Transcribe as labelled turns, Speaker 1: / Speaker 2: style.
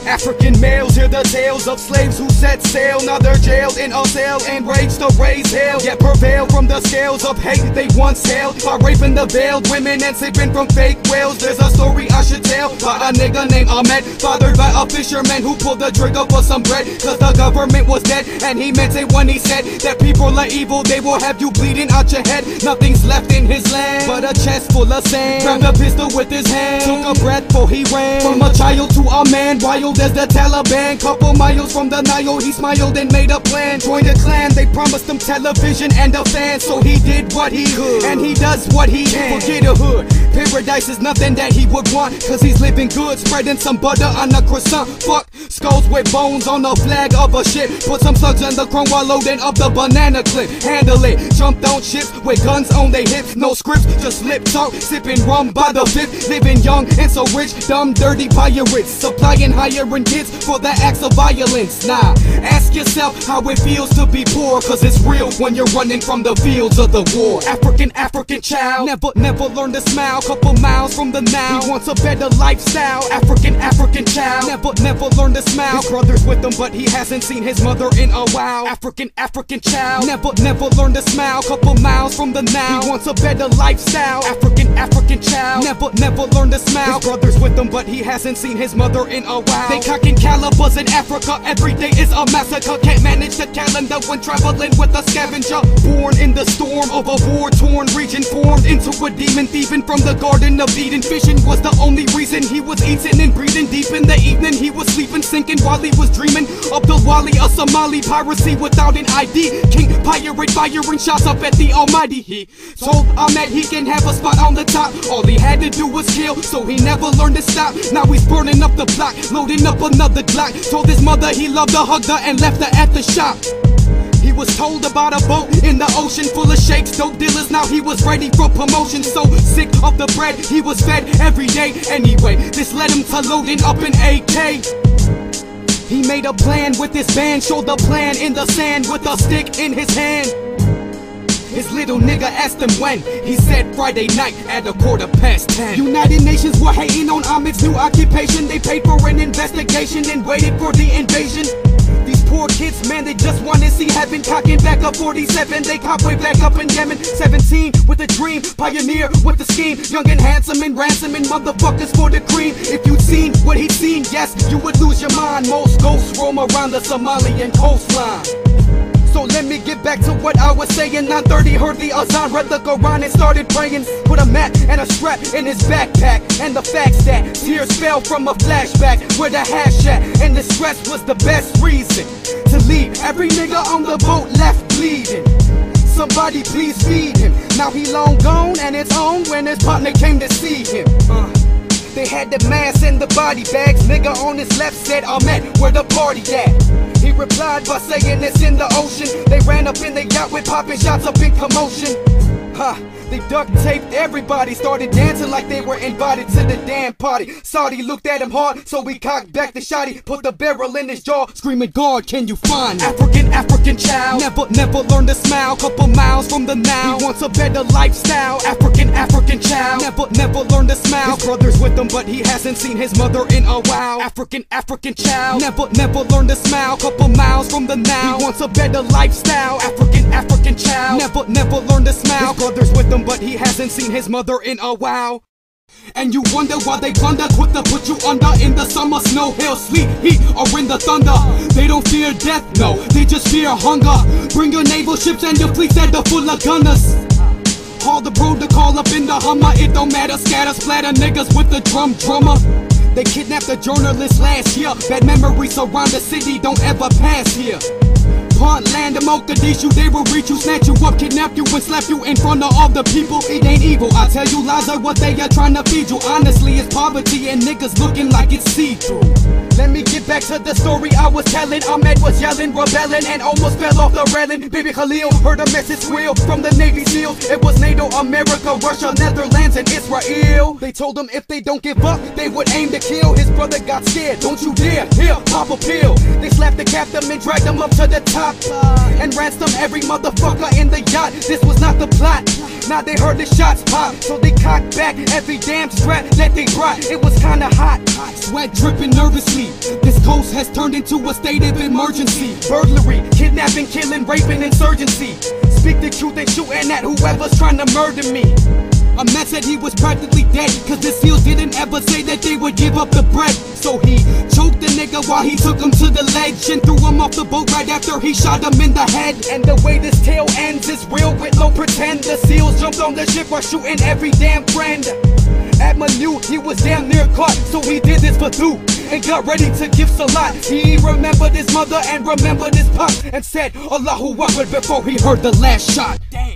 Speaker 1: African males hear the tales of slaves who set sail. Now they're jailed in a cell and raged to raise hell, yet prevail from the scales of hate they once held by raping the veiled women and sipping from fake whales. There's a story I should tell by a nigga named Ahmed, fathered by a fisherman who pulled the trigger for some bread, cause the government was dead. And he meant it when he said that people are evil, they will have you bleeding out your head. Nothing's left in his land but a chest full of sand. Grabbed a pistol with his hand, took a breath before he ran. From a child to a man, wild as the Taliban. Couple miles from the Nile, he smiled and made a plan. Joined a clan, they promised him television and a fan. So he did what he could, and he does what he can. Forget a hood, paradise is nothing that he would want, cause he's living good, spreading some butter on a croissant. Fuck skulls with bones on the flag of a ship. Put some slugs in the chrome while loading up the banana clip. Handle it, jumped on ships with guns on their hips. No scripts, just lip talk, sipping rum by the fifth. Living young and so rich, dumb, dirty pirates, supplying, hiring kids for the acts of violence. Nah, ask yourself how it feels to be poor, cause it's real when you're running from the fields of the war. African child, never learned to smile. Couple miles from the Nile, he wants a better lifestyle. African child, never learned to smile. His brother's with him, but he hasn't seen his mother in a while. African child, never learned to smile. Couple miles from the Nile, he wants a better lifestyle. African child, never learned to smile. His brother's with him, but he hasn't seen his mother in a while. They cocking calibers in Africa, every day is a massacre. Can't manage the calendar when traveling with a scavenger. Born in the storm of a war-torn region, formed into a demon, thieving from the Garden of Eden. Fishing was the only reason he was eating and breathing. Deep in the evening, he was sleeping, sinking while he was dreaming. Abdul Wali, a Somali, piracy without an ID. King pirate firing shots up at the Almighty. He told Ahmed he can have a spot on the top. All he had to do was kill, so he never learned to stop. Now he's burning up the block, loading up another Glock. Told his mother he loved her, hugged her, and left her at the shop. He was told about a boat in the ocean full of sheikhs, dope dealers. Now he was ready for promotion. So sick of the bread, he was fed every day. Anyway, this led him to loading up an AK. He made a plan with his band, showed the plan in the sand with a stick in his hand. His little nigga asked him when. He said Friday night at 10:15. United Nations were hating on Ahmed's new occupation. They paid for an investigation and waited for the invasion. These poor kids, man, they just wanna see heaven. Cocking back up 47, they cop way back up in Yemen. 17 with a dream, pioneer with the scheme. Young and handsome and ransoming motherfuckers for the cream. If you'd seen what he'd seen, yes, you would lose your mind. Most ghosts roam around the Somalian coastline. So let me get back to what I was saying. 9:30, heard the azan, read the Quran and started praying. Put a mat and a strap in his backpack, and the facts that tears fell from a flashback where the hash at, and the stress was the best reason to leave. Every nigga on the boat left bleeding. Somebody please feed him. Now he long gone and it's on when his partner came to see him. They had the mask and the body bags. Nigga on his left said, Ahmed, where the party at? He replied by saying it's in the ocean. They ran up in the yacht with popping shots up in commotion. They duct taped everybody, started dancing like they were invited to the damn party. Saudi looked at him hard, so we cocked back the shotty, put the barrel in his jaw, screaming, God, can you find me? African child, never learned to smile. Couple miles from the Nile, he wants a better lifestyle. African child, never learned to smile. His brother's with him, but he hasn't seen his mother in a while. African child, never learned to smile. Couple miles from the Nile, he wants a better lifestyle. African child, never learned to smile. His brother's with him, but he hasn't seen his mother in a while. And you wonder why they plunder, quick to put you under in the summer, snow, hail, sleet, heat, or in the thunder. They don't fear death, no, they just fear hunger. Bring your naval ships and your fleets that are full of gunners. Haul the brood to call up in the Hummer, it don't matter, scatter, splatter niggas with the drummer. They kidnapped a journalist last year, bad memories around the city, don't ever pass here. Punt, land, and Mogadishu, they will reach you, snatch you up, kidnap you, and slap you in front of all the people. It ain't evil, I tell you lies are what they are trying to feed you. Honestly, it's poverty and niggas looking like it's see-through. Let me get back to the story I was telling. Ahmed was yelling, rebelling, and almost fell off the railing. Baby Khalil heard a message squeal from the Navy SEALs. It was NATO, America, Russia, Netherlands, and Israel. They told him if they don't give up, they would aim to kill. His brother got scared, don't you dare, here, pop a pill. They slapped the captain and dragged him up to the top and ransomed every motherfucker in the yacht. This was not the plot. Now they heard the shots pop, so they cocked back every damn strap that they brought. It was kinda hot, sweat dripping nervously. This coast has turned into a state of emergency. Burglary, kidnapping, killing, raping, insurgency. Speak the truth and shooting at whoever's trying to murder me. A man said he was practically dead, cause the SEALs didn't ever say that they would give up the bread. So he choked the nigga while he took him to the ledge and threw him off the boat right after he shot him in the head. And the way this tale ends is real with no pretend. The SEALs jumped on the ship while shooting every damn friend. Admiral knew he was damn near caught, so he did this for two and got ready to give salat. He remembered his mother and remembered his pop and said Allahu Akbar before he heard the last shot. Damn.